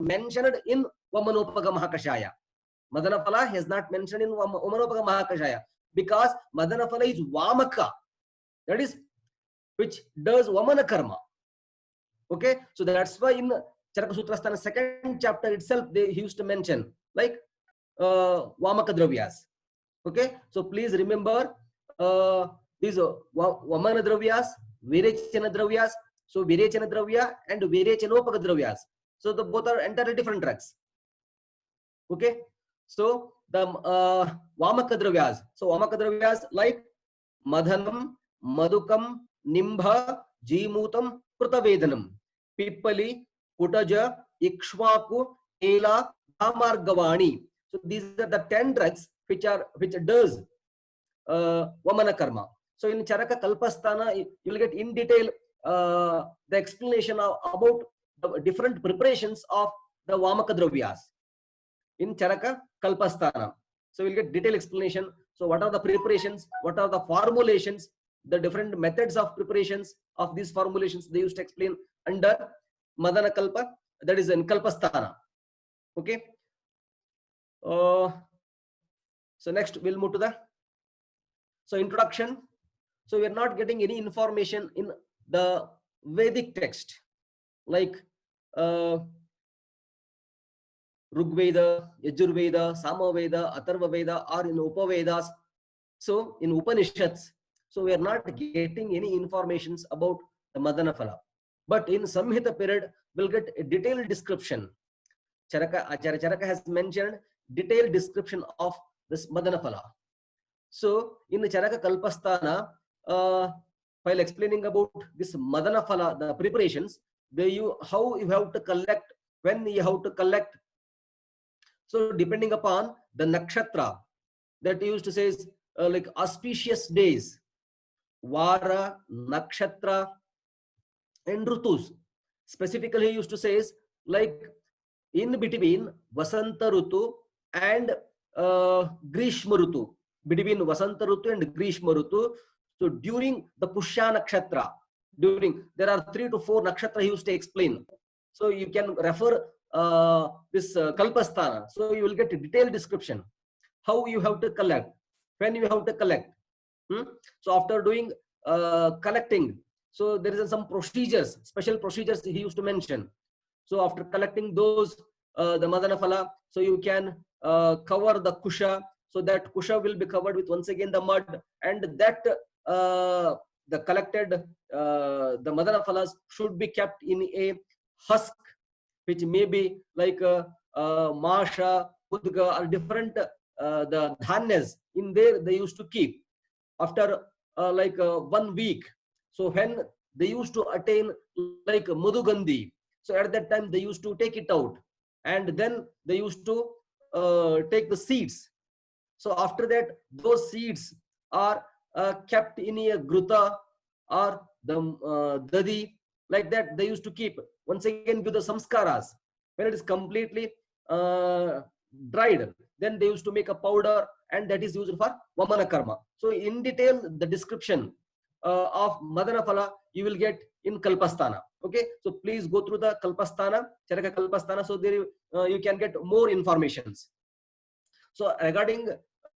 mentioned in Vamanopaga Mahakashaya. Madanaphala is not mentioned in Vamanopaga Mahakashaya because Madanaphala is Vamaka, that is which does Vamana karma. Okay, so that's why in Charaka Sutrasthana second chapter itself they used to mention like Vamaka Dravyas. Okay, so please remember these Vamana Dravyas, Virechana Dravyas. So Virechana Dravya and Virechanopaga Dravyas. So the both are entirely different drugs. Okay, so the Vamaka Dravyas. So Vamaka Dravyas like Madhanam, Madukam, Nimbha, Jimutam, Krutavedanam, Pippali, Kutaja, Ikshwaku, Ela, Dhamargavani. So these are the 10 drugs which does Vamana karma. So in Charaka Kalpasthana, you will get in detail the explanation about the different preparations of the Vamaka Dravyas in Charaka Kalpasthana. So we'll get detailed explanation. So what are the preparations? What are the formulations? The different methods of preparations of these formulations they used to explain under Madana Kalpa, that is in Kalpasthana. Okay. So next we'll move to the introduction. So we are not getting any information in the Vedic text like Rigveda, Yajurveda, Samaveda, Atharvaveda, or in Upavedas. So in Upanishads, so we are not getting any informations about the Madanaphala. But in Samhita period, we'll get a detailed description. Acharya Charaka has mentioned detailed description of this Madanaphala. So in the Charaka Kalpasthana, while explaining about this Madanaphala, the preparations, how you have to collect, when you have to collect. So depending upon the nakshatra, that used to say like auspicious days, Vara, nakshatra, and Rutus. Specifically, he used to say like in between Vasanta Rutu and Grishma Rutu. Between Vasanta Rutu and Grishma Rutu. So during the Pushya Nakshatra, there are 3 to 4 nakshatra he used to explain. So you can refer this Kalpasthana. So you will get a detailed description. How you have to collect, when you have to collect. So after doing collecting, so there is some procedures, special procedures he used to mention. So after collecting those, the Madanaphala, so you can cover the kusha. So that kusha will be covered with once again the mud, and that the collected the Madanaphalas should be kept in a husk, which may be like masha, udga, or different the dhanyas in there they used to keep after like 1 week. So when they used to attain like Madhugandhi, so at that time they used to take it out, and then they used to take the seeds. So after that, those seeds are kept in a gruta or the dadi, like that they used to keep. Once again, do the samskaras. When it is completely dried, then they used to make a powder, and that is used for Vamana karma. So in detail, the description of Madanaphala you will get in Kalpasthana. Okay, so please go through the Kalpasthana, Charaka Kalpasthana, so there you can get more informations. So regarding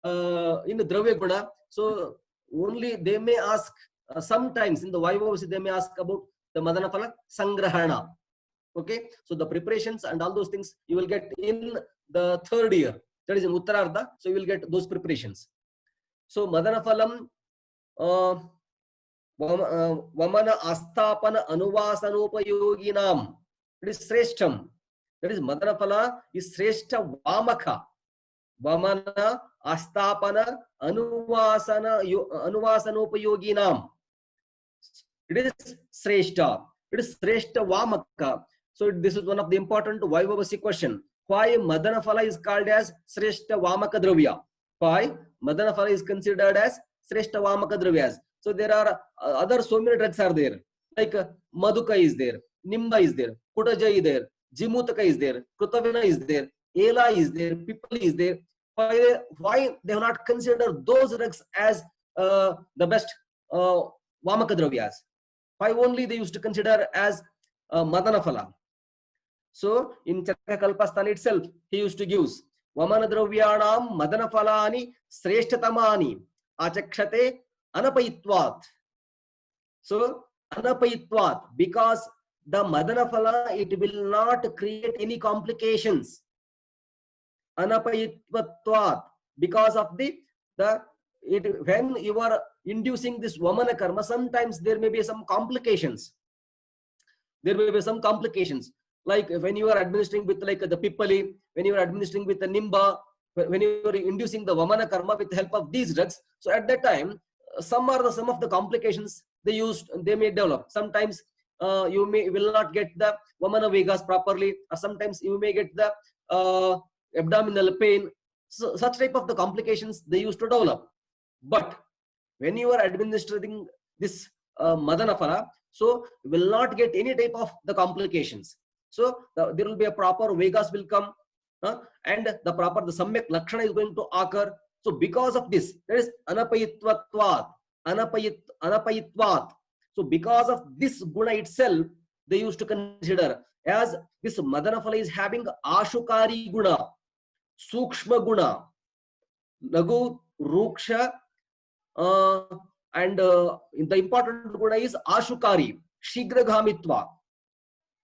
in the Dravya Guna, so only they may ask sometimes in the Vaibhavasi they may ask about the Madanaphala Sangrahana. Okay, so the preparations and all those things you will get in the 3rd year, that is in Uttarardha. So you will get those preparations. So Madanaphalam Vamana Astapana Anuvasanopayoginam, it is Sreshtam. That is Madanaphala is Sreshta Vamaka. Vamana Astapana Anuvasanopayoginam. It is Sreshta. It is Sreshta Vamaka. So this is one of the important Vaibhavasi question. Why Madanaphala is called as Sreshta Vamaka Dravya? Why Madanaphala is considered as Sreshta Vamaka Dravyas? So there are other so many drugs are there. Like Maduka is there, Nimba is there, Kutaja is there, Jimutaka is there, Krutavena is there, Ela is there, Pippali is there. Why they have not considered those drugs as the best Vamaka Dravyas? Why only they used to consider as Madanaphala? So in Chakakalpasthana itself, he used to give Vamana Dravyanam Madana Falani Sreshtatamani Achakshate Anapayitvat. So Anapayitvat, because the Madana Phala, it will not create any complications. Anapayitvatvat, because of when you are inducing this Vamana karma, sometimes there may be some complications. There may be some complications, like when you are administering with like the Pippali, when you are administering with the Nimba, when you are inducing the Vamana karma with the help of these drugs. So at that time, some of the complications they may develop. Sometimes you will not get the Vamana Vegas properly, or sometimes you may get the abdominal pain. So such type of the complications they used to develop. But when you are administering this Madana Phala, so will not get any type of the complications. So there will be a proper Vegas will come, and the Samyak Lakshana is going to occur. So because of this, there is Anapayitvatvat, Anapayitvat. So because of this guna itself, they used to consider as this Madana Phala is having Ashukari guna, Sukshma guna, Lagu, Ruksha, and the important guna is Ashukari, Shigraghamitva,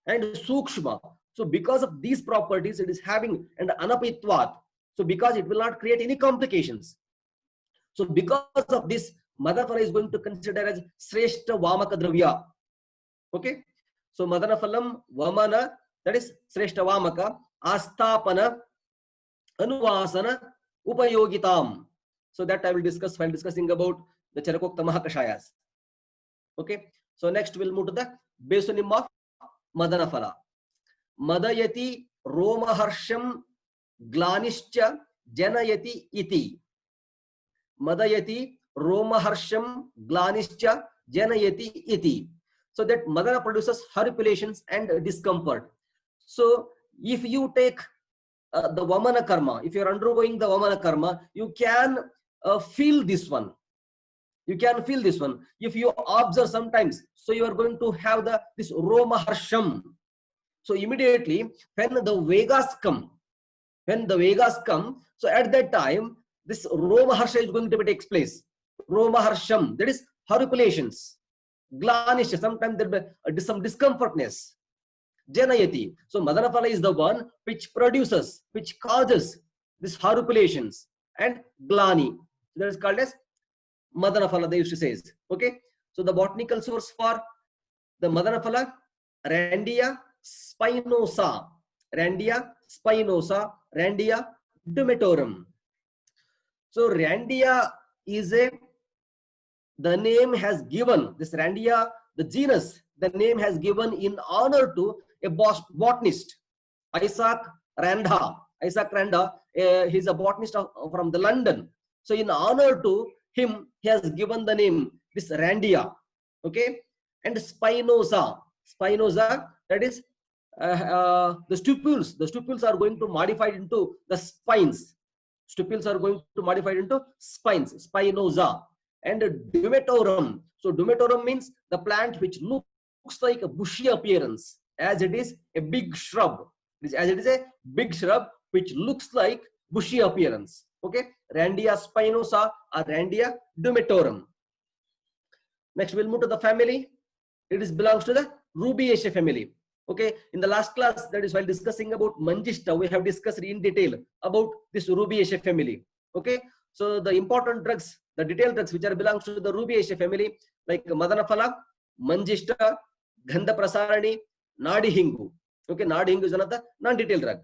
and Sukshma. So because of these properties, it is having and Anapitvat. So because it will not create any complications. So because of this, Madana Phala is going to consider as Sreshta Vamaka Dravya. Okay. So Madana Phalam Vamana, that is Sreshta Vamaka, Astapana, Anuvasana, Upayogitam. So that I will discuss while discussing about the Charakokta Mahakashayas. Okay. So next we'll move to the basonym of Madana Phala. Madayati Romaharsham Glanischa Janayati iti. Madayati Romaharsham Glanischa Janayati iti. So that Madana produces horripilations and discomfort. So if you take the Vamana karma, if you are undergoing the Vamana karma, you can feel this one. You can feel this one. If you observe sometimes, so you are going to have this Romaharsham. So immediately when the Vegas come, so at that time, this Romaharsha is going to take place. Romaharsham, that is horripilations. Glanisha, sometimes there will be some discomfortness. Janayati. So Madana Phala is the one which produces, which causes this horripilations and glani. So that is called as Madana Phala, they used to say. Okay. So the botanical source for the Madana Phala, Randia spinosa. Randia spinosa, Randia dumetorum. So Randia is the name has given, this Randia, the genus, the name has given in honor to a botanist, Isaac Randa. Isaac Randa, he's a botanist from the London. So in honor to him, he has given the name, this Randia. Okay. And spinosa, that is the stipules. The stipules are going to modify into the spines. Stipules are going to modify into spines, spinosa. And dumetorum. So dumetorum means the plant which looks like a bushy appearance, as it is a big shrub. As it is a big shrub which looks like bushy appearance. Okay. Randia spinosa or Randia dumetorum. Next we'll move to the family. It belongs to the Rubiaceae family. Okay, in the last class, that is while discussing about Manjishta, we have discussed in detail about this Rubiaceae family. Okay, so the important drugs, the detailed drugs which belongs to the Rubiaceae family, like Madana Phala, Manjishta, Gandha Prasarani, Nadi Hingu. Okay, Nadi Hingu is another non-detailed drug.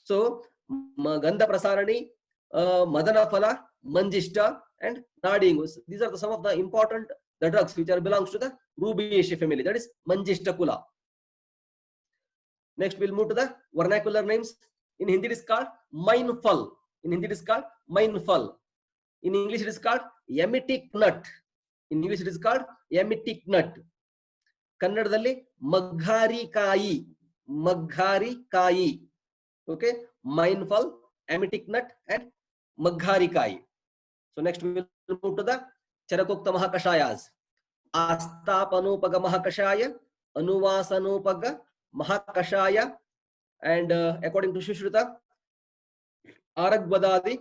So Gandha Prasarani, Madana Phala, Manjishta, and Nadi Hingu. These are some of the important drugs which belongs to the Rubiaceae family. That is Manjishta Kula. Next, we'll move to the vernacular names. In Hindi, it is called Mainfal. In Hindi, it is called Mainfal. In English, it is called Emetic nut. In English, it is called Emetic nut. Kannadadalli Maghari Kai. Maghari Kai. Okay, Mainfal, Emetic nut, and Maghari Kai. So next, we will move to the Charakokta Mahakashayas. Astapanopaga Mahakashaya, Anuvasanopaga Mahakashaya, And according to Sushruta, Aragvadadi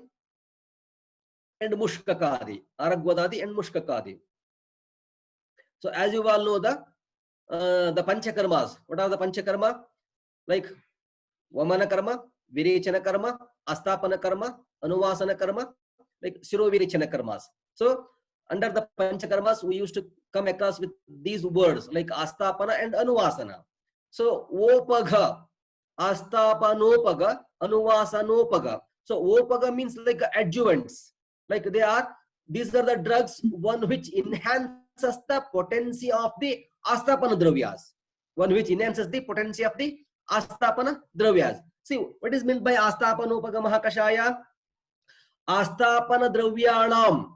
and Mushkakadi. Aragvadadi and Mushkakadi. So as you all know, the Panchakarmas. What are the Panchakarma? Like Vamana Karma, Virechana Karma, Astapana Karma, Anuvasana Karma, like Shiro Virechana Karmas. So under the Panchakarmas, we used to come across with these words like Astapana and Anuvasana. So Opaga, Astapanopaga, Anuvasanopaga. So Opaga means like adjuvants. Like these are the drugs, one which enhances the potency of the Astapana Dravyas. One which enhances the potency of the Astapana Dravyas. See, what is meant by Astapanopaga Mahakashaya? Astapana Dravyanam.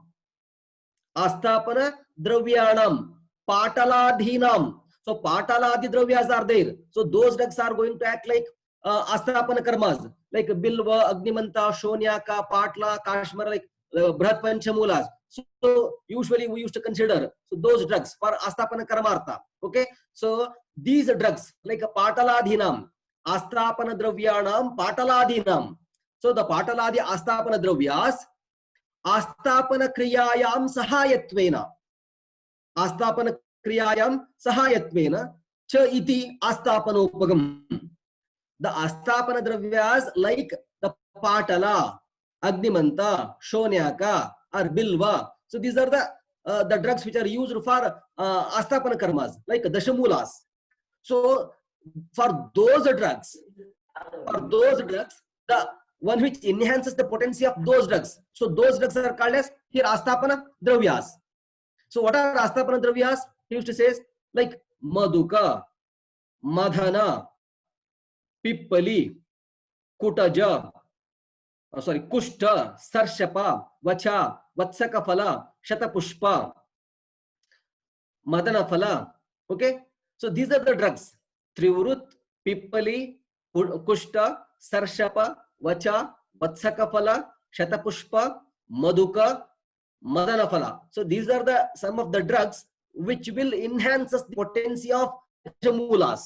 Astapana Dravyanam. Pataladhinam. So Pataladi Dravyas are there. So those drugs are going to act like Astapana Karmas. Like Bilva, Agnimanta, Shonyaka, Patla, Kashmir, like Bharat Panchamulas. So usually we used to consider those drugs for Astapana Karmartha. Okay. So these drugs like a Pataladhinam, Astapana Dravyanam, Pataladhinam. So the Pataladi Astapana Dravyas, Astapana Kriyayam Sahayatvena. Astapana Kriyayam Sahayatvena. Cha iti Astapanopagam. The Astapana Dravyas like the Patala, Agnimanta, Shonyaka, or Bilva. So these are the drugs which are used for Astapana Karmas, like Dashamulas. So for those drugs, the one which enhances the potency of those drugs. So those drugs are called as here Astapana Dravyas. So what are Astapana Dravyas? He used to say like Maduka, Madhana, Pippali, Kutaja, Kushta, Sarshapa, Vacha, Vatsakafala, Shatapushpa, Madanafala. Okay, so these are the drugs: Trivrut, Pippali, Kushta, Sarshapa, Vacha, Vatsakafala, Shatapushpa, Maduka, Madanafala. So these are some of the drugs which will enhance the potency of Shamulas.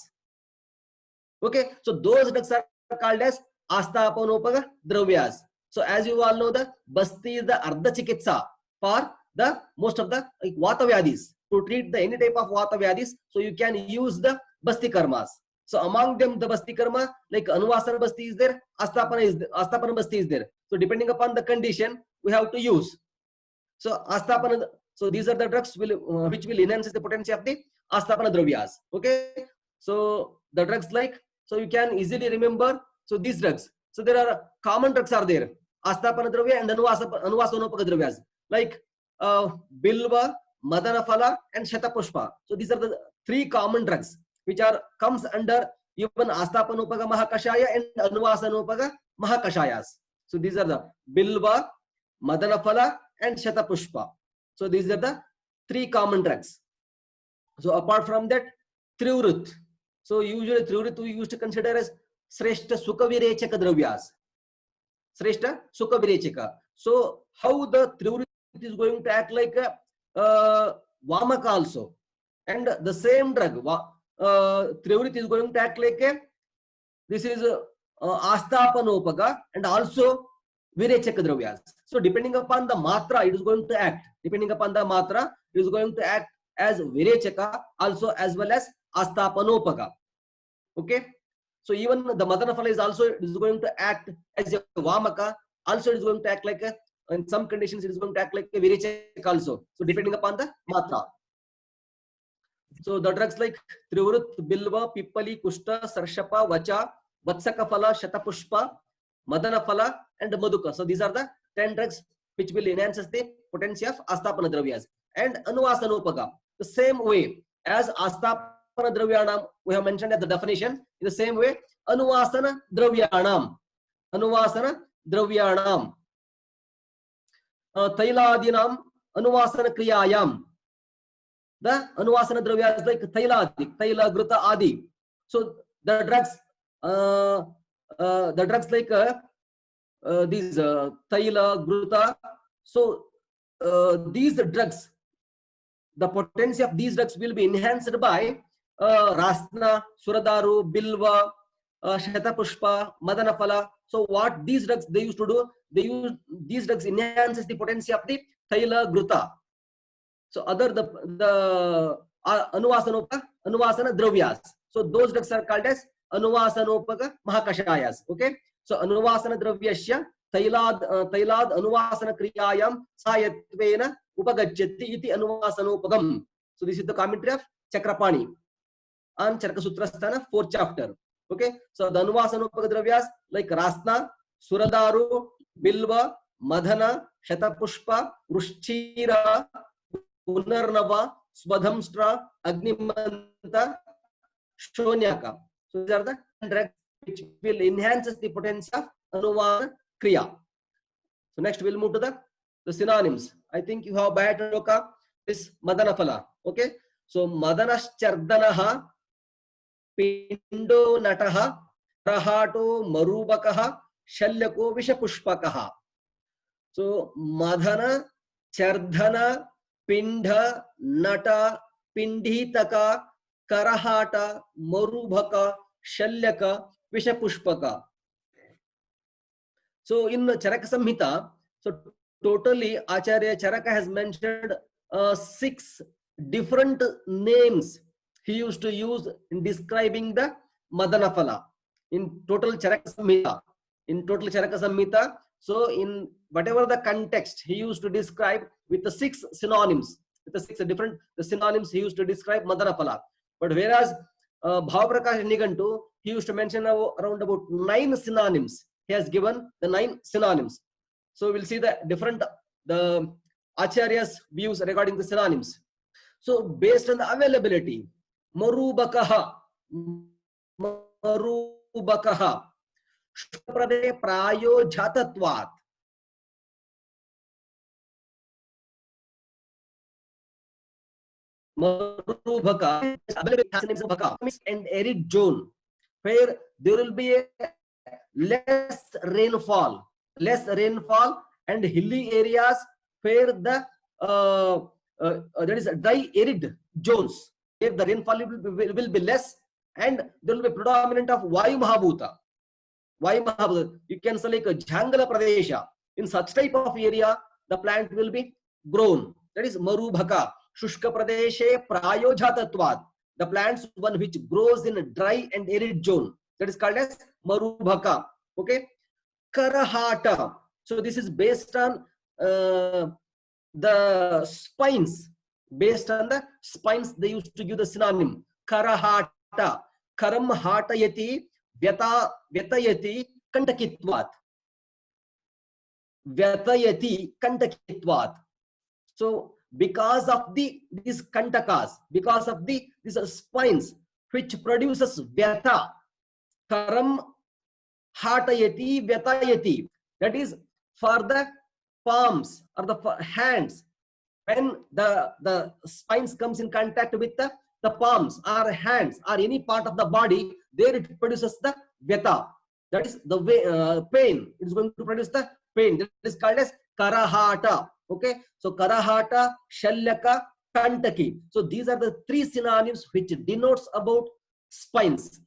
Okay, so those drugs are called as Astapanopaga Dravyas. So as you all know, the Basti is the Ardha Chikitsa for the most of the like, Vata Vyadis. To treat any type of Vata Vyadis, so you can use the Basti Karmas. So among them, the Basti Karma, like Anuvasana Basti is there, Astapana Basti is there. So depending upon the condition, we have to use. So Astapana, so these are the drugs which will enhance the potency of the Astapana Dravyas. Okay, so the drugs like, so you can easily remember. So these drugs. So there are common drugs are there. Astapana Dravya and Anuvasanopaga Dravyas. Like Bilva, Madanafala and Shatapushpa. So these are the three common drugs which comes under even Astapanopaga Mahakashaya and Anuvasanopaga Mahakashayas. So these are the Bilva, Madanafala and Shatapushpa. So these are the three common drugs. So apart from that, Trivrut. So usually Trivrut we used to consider as Sreshta Sukhavirechaka Dravyas. Sreshta Sukhavirechaka. So how the Trivrut is going to act like a Vamaka also. And the same drug, Trivrut is going to act like this is Astapanopaga and also Virechaka Dravyas. So depending upon the Matra, it is going to act. Depending upon the Matra, it is going to act as Virechaka also as well as Astapanopaga. Okay. So even the Madanafala is also going to act as a Vamaka. Also it is going to act like in some conditions it is going to act like a Virechaka also. So depending upon the Matra. So the drugs like Trivrut, Bilva, Pippali, Kushta, Sarshapa, Vacha, Vatsakafala, Shatapushpa, Madanafala and Maduka. So these are the 10 drugs which will enhance the potency of Astapana Dravyas. And Anuvasanopaga. The same way as Astapana Dravyanam, we have mentioned at the definition, in the same way, Anuvasana Dravyanam. Anuvasana Dravyanam. Tailadinam Anuvasana Kriyayam. The Anuvasana Dravya is like Tailadi, Taila, Gruta, Adi. So the drugs like these Taila, Gruta. So these drugs, the potency of these drugs will be enhanced by Rasna, Suradaru, Bilva, Shatapushpa, Madanaphala. So what these drugs they used to do? They use these drugs enhances the potency of the Thaila Gruta. So other the Anuvasana Dravyas. So those drugs are called as Anuvasanopaka Mahakashayas. Okay. So Anuvasana Dravyasya Tailad Anuvasana Kriyayam Sayatvena Upagachyati iti Anuvasanopagam. So this is the commentary of Chakrapani on Charaka Sutrasthana, 4th chapter. Okay. So the Anuvasanopaka Dravyas like Rasna, Suradaru, Bilva, Madhana, Shatapushpa, Rushchira, Punarnava, Swadhamstra, Agnimanta, Shonyaka. So these are the drugs which will enhance the potential of Anuvana Kriya. So next we'll move to the synonyms. I think you have by Loka is Madanaphala. Okay. So Madanaschardanaha, Pindo Nataha, Rahato Marubakaha, Shalyako Vishapushpakaha. So Madhana, Chardhana, Pindha, Nata, Pindhitaka, Karahata, Marubhaka, Shalyaka, Vishapushpaka. So in Charaka Samhita, so totally Acharya Charaka has mentioned 6 different names he used to use in describing the Madanaphala. In total Charaka Samhita, so in whatever the context, he used to describe with the 6 synonyms, with the 6 different synonyms he used to describe Madanaphala. But whereas Bhavaprakash Nigantu, he used to mention around about 9 synonyms. He has given the 9 synonyms. So we'll see the different Acharya's views regarding the synonyms. So based on the availability, Marubakaha, Shprade Prayo Jhatatvat. Marubhaka and arid zone where there will be a less rainfall and hilly areas where the there is a dry arid zones where the rainfall will be less and there will be predominant of Vayu Mahabhuta. You can say like a Jangala Pradesha. In such type of area, the plant will be grown. That is Marubhaka. Shushka Pradeshe Prayo Jhatatvat. The plants one which grows in a dry and arid zone. That is called as Marubhaka. Okay. Karahata. So this is based on the spines. Based on the spines, they used to give the synonym. Karahata. Karam hatayati vyatayati kantakitvat. Vyatayati kantakitvat. So because of these kantakas, because of these spines which produces vyata, karam hatayati vyatayati. That is for the palms or the hands. When the spines comes in contact with the palms or hands or any part of the body, there it produces the vyata. That is the way, pain. It is going to produce the pain. That is called as karahata. Okay. So karahata, shalyaka, kantaki. So these are the 3 synonyms which denotes about spines.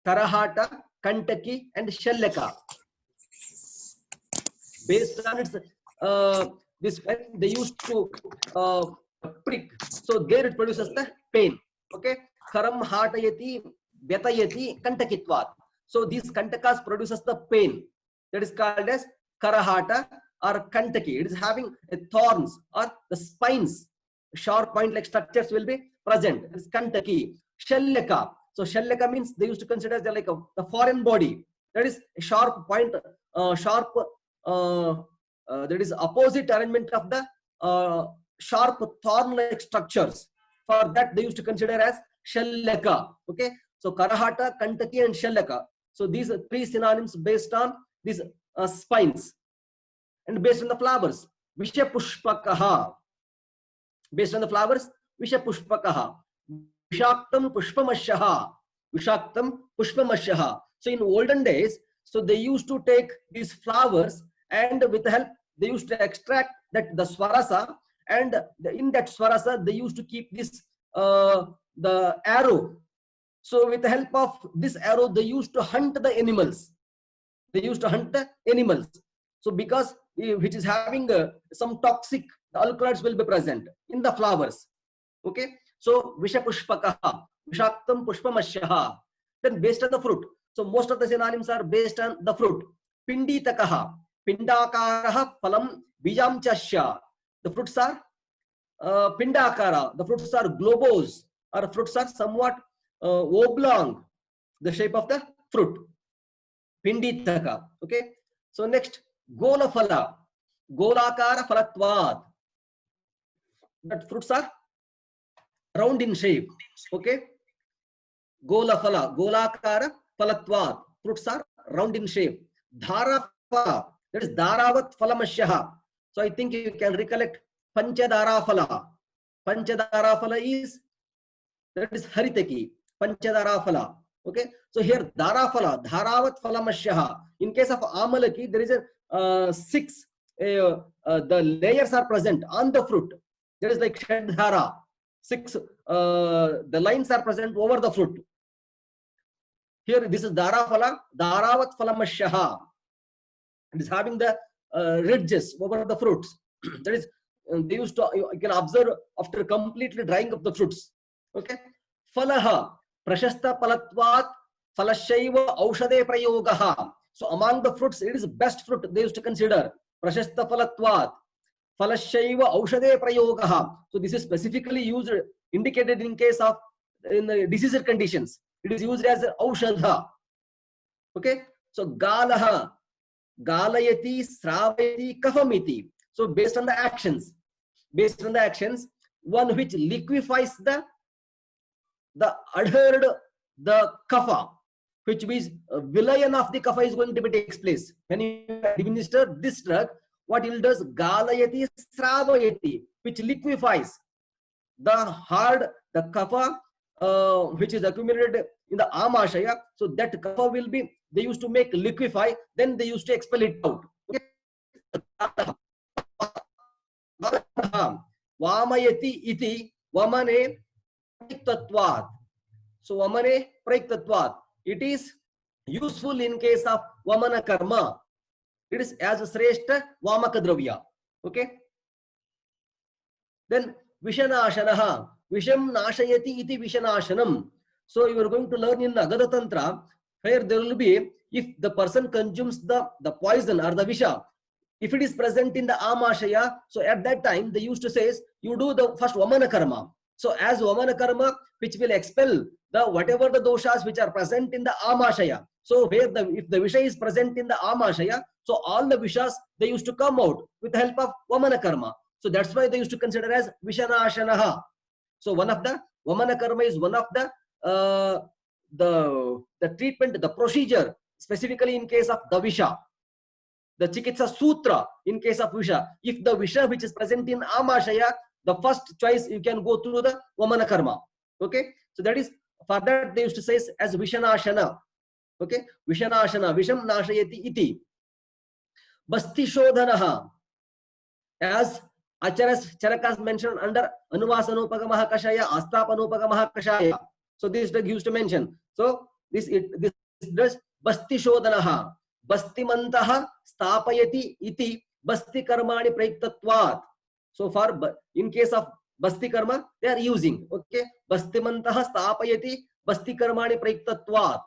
Karahata, kantaki and shalyaka. Based on its this they used to prick. So there it produces the pain. Okay. Karam hatayati vyatayati kantakitvat. So these kantakas produces the pain. That is called as karahata or kantaki. It is having thorns or the spines, sharp point like structures will be present. It is kantaki. Shalyaka. So shalyaka means they used to consider as like the foreign body. That is a sharp point, that is opposite arrangement of the sharp thorn-like structures. For that they used to consider as shalyaka. Okay. So karahata, kantaki and shalyaka. So these are 3 synonyms based on these spines. And based on the flowers, Vishapushpakaha. Based on the flowers, Vishapushpakaha. Vishaktam Pushpamashaha. Vishaktam Pushpamashaha. So in olden days, so they used to take these flowers and with help, they used to extract that the swarasa, and in that swarasa, they used to keep this, the arrow So with the help of this arrow, they used to hunt the animals. They used to hunt the animals. So because which is having some toxic alkaloids will be present in the flowers. Okay. So Vishapushpakaha, Vishaktam Pushpamashyaha. Then based on the fruit. So most of the synonyms are based on the fruit. Pinditakaha, Pindakaraha Phalam Bijamchasya. The fruits are Pindakara. The fruits are globose, or fruits are somewhat oblong, the shape of the fruit. Pinditaka. Okay. So next, Gola Phala, Golakara Phalatvad. That fruits are round in shape. Okay. Gola Phala, Golakara Phalatvad. Fruits are round in shape. Dhara Phala, that is Dharavat Phalamashyaha. So I think you can recollect Panchadara Phala. Panchadara Phala is, that is Haritaki. Panchadara Phala. Okay. So here Dhara Phala, Dharavat Phalamashyaha. In case of Amalaki, there is a 6, the layers are present on the fruit. There is like Shadhara. 6, the lines are present over the fruit. Here, this is Dhara Phala, Dharavat Phalamashyaha. It is having the ridges over the fruits. That is, they used to, you can observe after completely drying of the fruits. Okay. Phalaha, Prashasta Palatvat, Phalashaiva Aushade Prayogaha. So among the fruits, it is best fruit they used to consider. Prashasta Palatvat, Phalashaiva Aushade Prayogaha. So this is specifically used, indicated in case of in the disease conditions. It is used as Aushadha. Okay. So Galaha, Galayati, Sravayati, Kafamiti. So based on the actions, one which liquefies the adhered the kapha, which means vilayan of the kapha is going to be takes place. When you administer this drug, what it does? Galayati, Sravayati, which liquefies the hard, the kapha which is accumulated in the amashaya. So that kapha will be, they used to make liquefy, then they used to expel it out. Okay. Vamayati iti vamane praiktatvat. So vamane praiktatvat. It is useful in case of vamana karma. It is as a sreshta vamaka dravya. Okay. Then vishanashanaha. Visham nashayati iti vishanashanam. So you are going to learn in Agada Tantra, where there will be, if the person consumes the poison or the visha, if it is present in the amashaya, so at that time they used to say, you do the first vamana karma. So as vamana karma, which will expel the whatever the doshas which are present in the amashaya. So where if the visha is present in the amashaya, so all the vishas, they used to come out with the help of vamana karma. So that's why they used to consider as vishanashanaha. So one of the vamana karma is one of the treatment, the procedure, specifically in case of the visha. The Chikitsa Sutra, in case of Visha, if the Visha which is present in Amashaya, the first choice you can go through the Vamana Karma. Okay. So that is, for that they used to say as Vishanashana. Okay. Vishanashana, Visham Nashayati iti. Basti Shodhanaha. As Acharas Charakas mentioned under Anuvasanupagamaha Kashaya, Astapanupagamaha Kashaya. So this drug used to mention. So this does Basti Shodhanaha. Bastimantaha stapayati iti basti karmani praiktatvat. So for in case of basti karma, they are using. Okay. Bastimantaha stapayati basti karmani praiktatvat.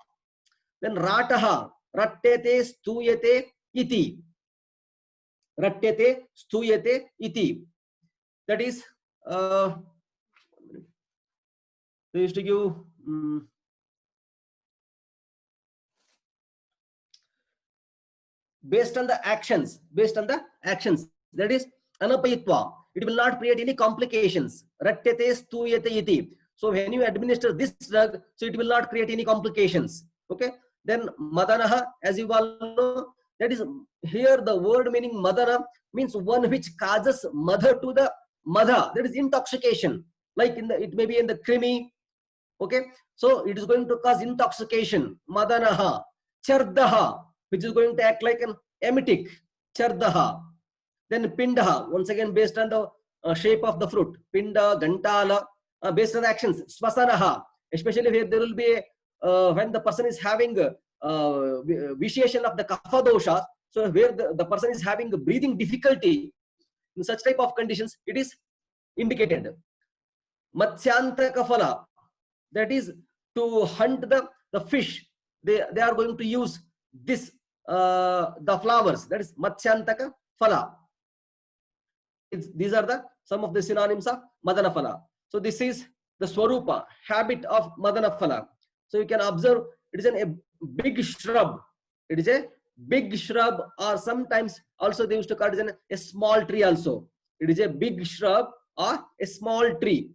Then rataha rattete stuyate iti. Rattete stuyate iti. That is, they used to give based on the actions, that is anapayitva, it will not create any complications. Ratyate stuyate iti. So when you administer this drug, so it will not create any complications. Okay. Then madanaha, as you all know, that is here the word meaning madana means one which causes mother to the mother, that is intoxication, like in the, it may be in the krimi. Okay. So it is going to cause intoxication. Madanaha. Chardaha, which is going to act like an emetic. Chardaha. Then pindaha, once again based on the shape of the fruit. Pinda, gantala, based on the actions. Swasanaha, especially where there will be when the person is having vitiation of the kapha dosha, so where the person is having breathing difficulty, in such type of conditions, it is indicated. Matsyantaka phala, that is to hunt the fish. They are going to use this the flowers, that is Matsyantaka phala. These are the some of the synonyms of Madana phala. So this is the Swarupa, habit of Madana phala. So you can observe it is a big shrub. It is a big shrub, or sometimes also they used to call it a small tree also. It is a big shrub or a small tree,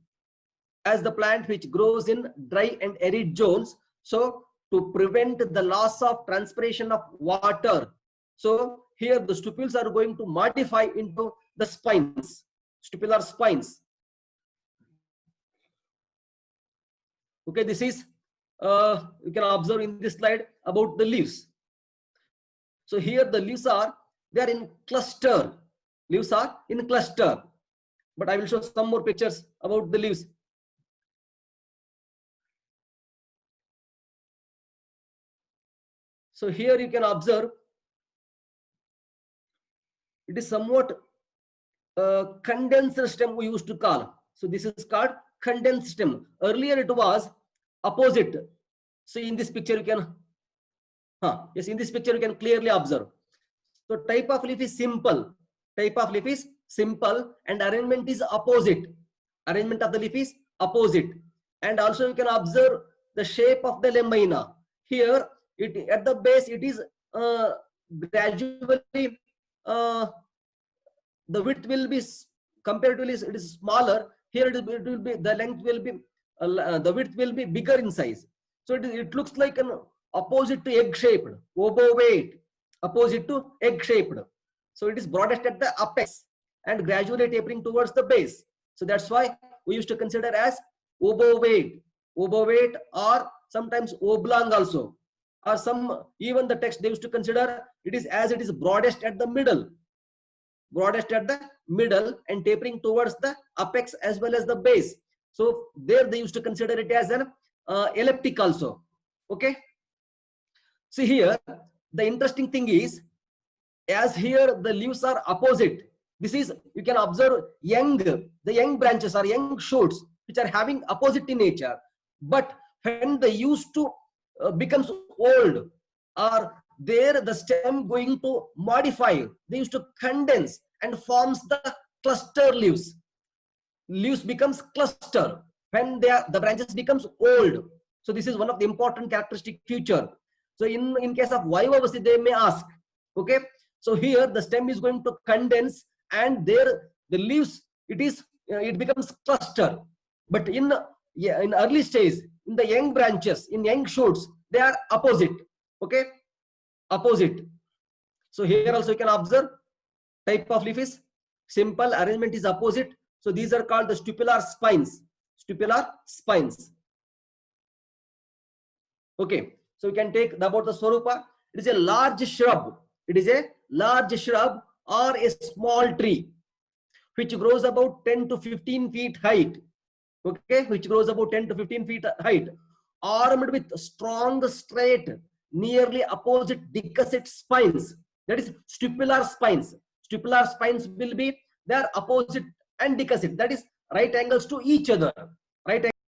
as the plant which grows in dry and arid zones. So to prevent the loss of transpiration of water, so here the stipules are going to modify into the spines, stipular spines. Okay, this is you can observe in this slide about the leaves. So here the leaves are, they are in cluster. Leaves are in cluster. But I will show some more pictures about the leaves. So here you can observe it is somewhat condensed stem we used to call. So this is called condensed stem. Earlier it was opposite. So in this picture you can, yes, in this picture you can clearly observe. So type of leaf is simple. Type of leaf is simple and arrangement is opposite. Arrangement of the leaf is opposite. And also you can observe the shape of the lamina. Here it at the base it is gradually the width will be comparatively it is smaller. Here it will be the length will be the width will be bigger in size. So it looks like an opposite to egg shaped, obovate, opposite to egg shaped. So it is broadest at the apex and gradually tapering towards the base. So that's why we used to consider as obovate, obovate, or sometimes oblong also, or some even the text they used to consider it is as it is broadest at the middle, broadest at the middle and tapering towards the apex as well as the base. So there they used to consider it as an elliptic also. Okay. See here, the interesting thing is, as here the leaves are opposite. This is, you can observe the young branches or young shoots which are having opposite in nature. But when they used to becomes old, or there the stem going to modify, they used to condense and forms the cluster leaves. Leaves becomes cluster when the branches becomes old. So this is one of the important characteristic feature. So in case of Vaivavasi, they may ask, okay, so here the stem is going to condense and there the leaves it becomes cluster. But in early stage, in the young branches, in young shoots, they are opposite. Okay, opposite. So here also you can observe type of leaf is simple, arrangement is opposite. So these are called the stipular spines. Stipular spines. Okay, so you can take about the Swarupa. It is a large shrub. It is a large shrub or a small tree which grows about 10 to 15 feet height. Okay, which grows about 10 to 15 feet height, armed with strong, straight, nearly opposite decussate spines. That is stipular spines. Stipular spines will be, they are opposite and decussate. That is right angles to each other. Right